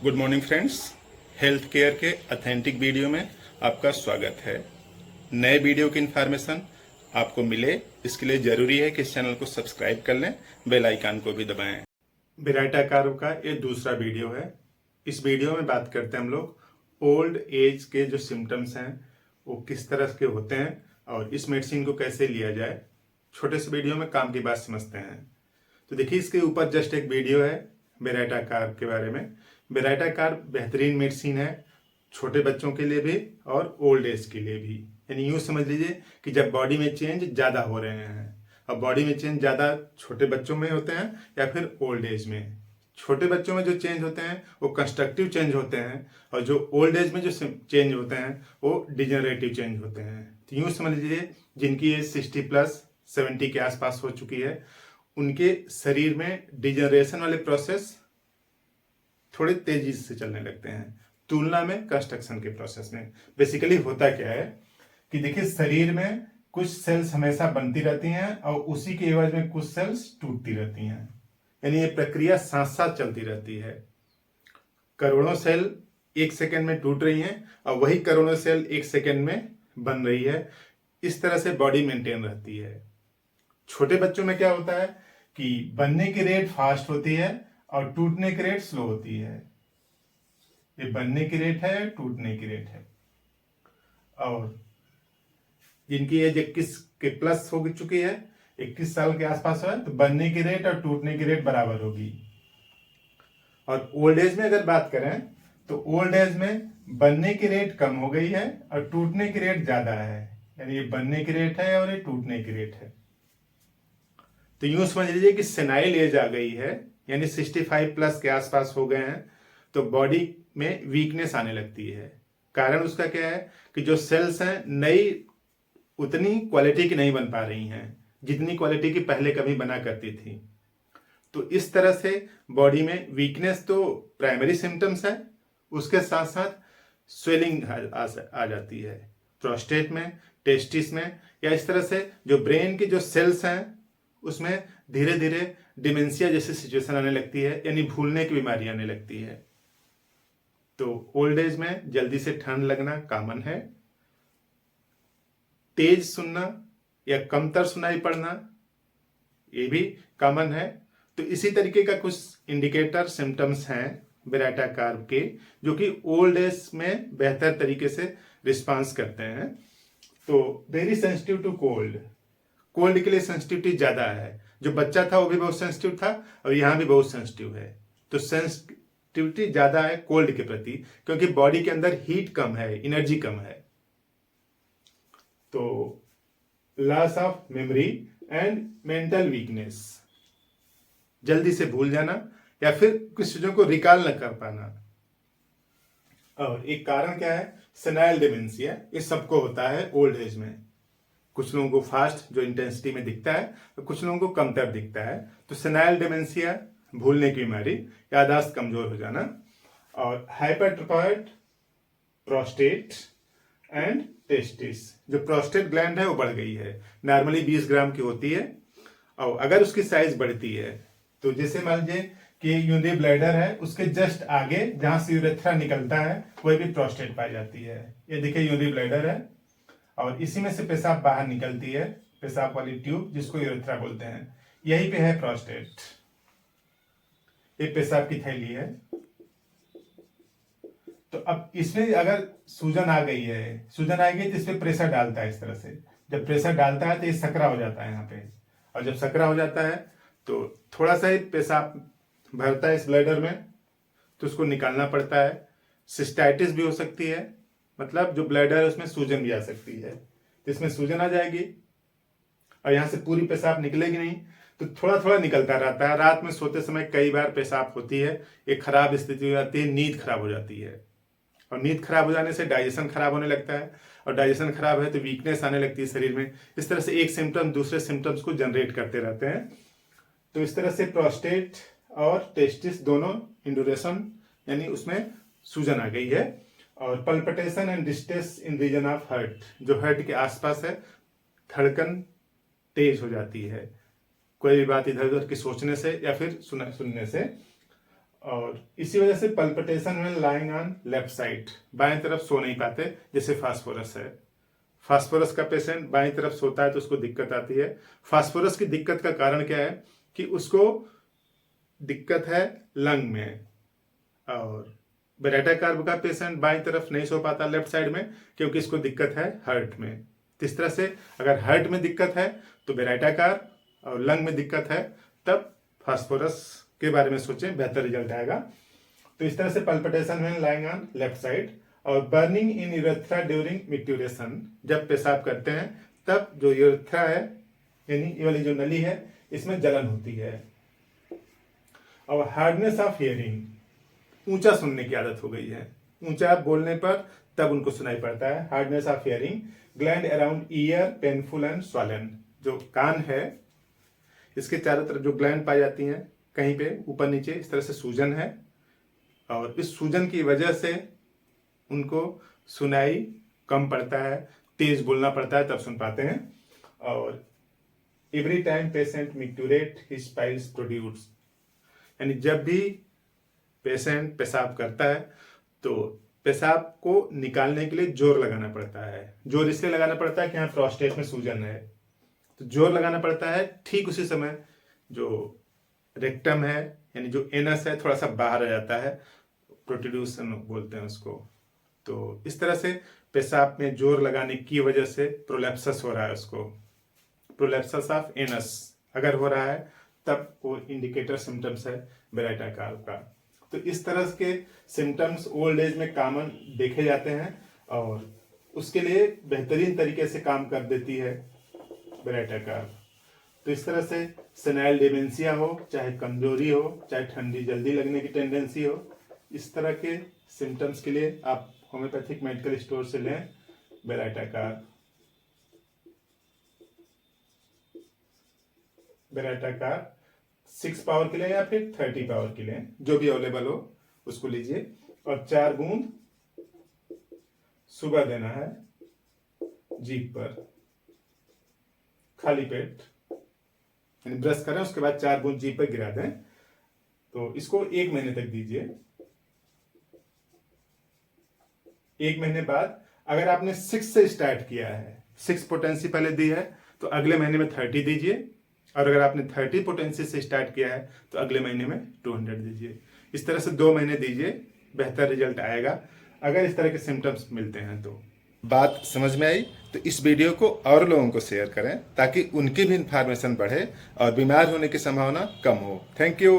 Good morning friends, health care के authentic video में आपका स्वागत है। नए वीडियो की इन्फॉर्मेशन आपको मिले, इसके लिए जरूरी है कि इस चैनल को सब्सक्राइब कर लें, बेल आइकन को भी दबाएं। विराइटाकारों का ये दूसरा वीडियो है। इस वीडियो में बात करते हैं हम लोग ओल्ड एज के जो सिम्टम्स हैं वो किस तरह के होते हैं और इस मेडिसिन को कैसे लिया जाए। छोटे से वीडियो में काम की बात समझते हैं। तो देखिए, इसके ऊपर जस्ट एक वीडियो है विराइटाकार के बारे में। विराइटाकार बेहतरीन मेडिसिन है, छोटे बच्चों के लिए भी और ओल्ड एज के लिए भी। यानी यूँ समझ लीजिए कि जब बॉडी में चेंज ज़्यादा हो रहे हैं, अब बॉडी में चेंज ज़्यादा छोटे बच्चों में होते हैं या फिर ओल्ड एज में। छोटे बच्चों में जो चेंज होते हैं वो कंस्ट्रक्टिव चेंज होते हैं और जो ओल्ड एज में जो चेंज होते हैं वो डिजेनरेटिव चेंज होते हैं। तो यूँ समझ लीजिए जिनकी एज 60+ 70 के आसपास हो चुकी है, उनके शरीर में डिजनरेशन वाले प्रोसेस थोड़े तेजी से चलने लगते हैं तुलना में कंस्ट्रक्शन के प्रोसेस में। बेसिकली होता क्या है कि देखिए, शरीर में कुछ सेल्स हमेशा बनती रहती हैं और उसी के एवज में कुछ सेल्स टूटती रहती हैं। यानी ये प्रक्रिया साथ साथ चलती रहती है। करोड़ों सेल एक सेकंड में टूट रही हैं और वही करोड़ों सेल एक सेकंड में बन रही है। इस तरह से बॉडी मेंटेन रहती है। छोटे बच्चों में क्या होता है कि बनने की रेट फास्ट होती है और टूटने की रेट स्लो होती है। ये बनने की रेट है, टूटने की रेट है। और जिनकी एज 21 के प्लस हो चुकी है, 21 साल के आसपास है, तो बनने की रेट और टूटने की रेट बराबर होगी। और ओल्ड एज में अगर बात करें तो ओल्ड एज में बनने की रेट कम हो गई है और टूटने की रेट ज्यादा है। यानी ये बनने की रेट है और ये टूटने की रेट है। तो यूं समझ लीजिए कि सेनाइल एज आ गई है, यानी 65+ के आसपास हो गए हैं, तो बॉडी में वीकनेस आने लगती है। कारण उसका क्या है कि जो सेल्स हैं नई उतनी क्वालिटी की नहीं बन पा रही हैं जितनी क्वालिटी की पहले कभी बना करती थी। तो इस तरह से बॉडी में वीकनेस तो प्राइमरी सिम्टम्स है, उसके साथ साथ स्वेलिंग आ जाती है प्रोस्टेट में, टेस्टिस में, या इस तरह से जो ब्रेन की जो सेल्स हैं उसमें धीरे धीरे डिमेंशिया जैसी सिचुएशन आने लगती है, यानी भूलने की बीमारी आने लगती है। तो ओल्ड एज में जल्दी से ठंड लगना कॉमन है। तेज सुनना या कमतर सुनाई पड़ना ये भी कॉमन है। तो इसी तरीके का कुछ इंडिकेटर सिम्टम्स हैं विराइटाकार के, जो कि ओल्ड एज में बेहतर तरीके से रिस्पांस करते हैं। तो very sensitive to cold, cold के लिए सेंसिटिविटी ज्यादा है। जो बच्चा था वो भी बहुत सेंसिटिव था और यहाँ भी बहुत सेंसिटिव है। तो सेंसिटिविटी ज्यादा है कोल्ड के प्रति, क्योंकि बॉडी के अंदर हीट कम है, एनर्जी कम है। तो loss of memory and mental weakness, जल्दी से भूल जाना या फिर कुछ चीजों को रिकॉल न कर पाना। और एक कारण क्या है, सेनाइल डिमेंशिया। इस सबको होता है ओल्ड एज में। कुछ लोगों को फास्ट जो इंटेंसिटी में दिखता है तो कुछ लोगों को कमतर दिखता है। तो सेनाइल डिमेंशिया, भूलने की बीमारी, याददाश्त कमजोर हो जाना। और हाइपरट्रोफाइड प्रोस्टेट एंड टेस्टिस, जो प्रोस्टेट ग्लैंड है वो बढ़ गई है। नॉर्मली 20 ग्राम की होती है और अगर उसकी साइज बढ़ती है तो जैसे मान लीजिए कि यूरिनरी ब्लैडर है, उसके जस्ट आगे जहां से यूरेथ्रा निकलता है वही भी प्रोस्टेट पाई जाती है। ये देखिए यूरिनरी ब्लैडर है और इसी में से पेशाब बाहर निकलती है, पेशाब वाली ट्यूब जिसको यूरेथ्रा बोलते हैं। यही पे है प्रोस्टेट। ये पेशाब की थैली है। तो अब इसमें अगर सूजन आ गई है, सूजन आ गई तो इस पे प्रेशर डालता है। इस तरह से जब प्रेशर डालता है तो ये सकरा हो जाता है यहाँ पे, और जब सकरा हो जाता है तो थोड़ा सा ही पेशाब भरता है इस ब्लैडर में, तो उसको निकालना पड़ता है। सिस्टाइटिस भी हो सकती है, मतलब जो ब्लैडर है उसमें सूजन भी आ सकती है। तो इसमें सूजन आ जाएगी और यहाँ से पूरी पेशाब निकलेगी नहीं, तो थोड़ा थोड़ा निकलता रहता है। रात में सोते समय कई बार पेशाब होती है। एक खराब स्थिति हो जाती है, नींद खराब हो जाती है और नींद खराब हो जाने से डाइजेशन खराब होने लगता है और डाइजेशन खराब है तो वीकनेस आने लगती है शरीर में। इस तरह से एक सिम्टम दूसरे सिम्टम्स को जनरेट करते रहते हैं। तो इस तरह से प्रोस्टेट और टेस्टिस दोनों इंडोरेशन, यानी उसमें सूजन आ गई है। और palpitation and distress in region of heart, जो हार्ट के आसपास है, धड़कन तेज हो जाती है कोई भी बात इधर उधर की सोचने से या फिर सुनने से। और इसी वजह से पल्पिटेशन में लाइंग ऑन लेफ्ट साइड, बाएं तरफ सो नहीं पाते, जैसे फास्फोरस है। फास्फोरस का पेशेंट बाएं तरफ सोता है तो उसको दिक्कत आती है। फास्फोरस की दिक्कत का कारण क्या है कि उसको दिक्कत है लंग में। और बेरेटा कार्ब का पेशेंट बाएं तरफ नहीं सो पाता लेफ्ट साइड में, क्योंकि इसको दिक्कत है हार्ट में। तो इस तरह से अगर हार्ट में दिक्कत है तो बेरेटा कार्ब, और लंग में दिक्कत है तब फास्फोरस के बारे में सोचें, बेहतर रिजल्ट आएगा। तो इस तरह से पल्पिटेशन में लाइंग ऑन लेफ्ट साइड। और बर्निंग इन यूरेथ्रा ड्यूरिंग मिट्यूरेशन, जब पेशाब करते हैं तब जो यूरेथ्रा है यानी ये वाली जो नली है इसमें जलन होती है। और हार्डनेस ऑफ हियरिंग, ऊंचा सुनने की आदत हो गई है, ऊंचा बोलने पर तब उनको सुनाई पड़ता है। Hardness of hearing, gland around year painful and swollen, जो कान है इसके चारों तरफ जो ग्लैंड पाई जाती हैं कहीं पे ऊपर नीचे इस तरह से सूजन है, और इस सूजन की वजह से उनको सुनाई कम पड़ता है, तेज बोलना पड़ता है तब सुन पाते हैं। और every time patient micturate his piles produce, यानी जब भी पेशेंट पेशाब करता है तो पेशाब को निकालने के लिए जोर लगाना पड़ता है। जोर इसलिए लगाना पड़ता है कि यहाँ प्रोस्टेट में सूजन है, तो जोर लगाना पड़ता है। ठीक उसी समय जो रेक्टम है यानी जो एनस है थोड़ा सा बाहर आ जाता है, प्रोट्रूशन बोलते हैं उसको। तो इस तरह से पेशाब में जोर लगाने की वजह से प्रोलैप्सस हो रहा है, उसको प्रोलैप्सस ऑफ एनस अगर हो रहा है तब वो इंडिकेटर सिम्टम्स है बेरेटा कार्ब का। तो इस तरह के सिम्टम्स ओल्ड एज में कॉमन देखे जाते हैं और उसके लिए बेहतरीन तरीके से काम कर देती है बेरेटा कार्ब। तो इस तरह से सेनाइल डिमेंशिया हो, चाहे कमजोरी हो, चाहे ठंडी जल्दी लगने की टेंडेंसी हो, इस तरह के सिम्टम्स के लिए आप होम्योपैथिक मेडिकल स्टोर से लें Beretta carb. Beretta carb 6 power के लिए या फिर 30 पावर के लिए, जो भी अवेलेबल हो उसको लीजिए। और 4 बूंद सुबह देना है जीभ पर, खाली पेट, यानी ब्रश करें उसके बाद 4 बूंद जीभ पर गिरा दें। तो इसको 1 महीने तक दीजिए। 1 महीने बाद अगर आपने 6 से स्टार्ट किया है, 6 पोटेंसी पहले दी है, तो अगले महीने में 30 दीजिए। और अगर आपने 30 पोटेंसी से स्टार्ट किया है तो अगले महीने में 200 दीजिए। इस तरह से 2 महीने दीजिए, बेहतर रिजल्ट आएगा अगर इस तरह के सिम्टम्स मिलते हैं तो। बात समझ में आई तो इस वीडियो को और लोगों को शेयर करें ताकि उनकी भी इंफॉर्मेशन बढ़े और बीमार होने की संभावना कम हो। Thank you.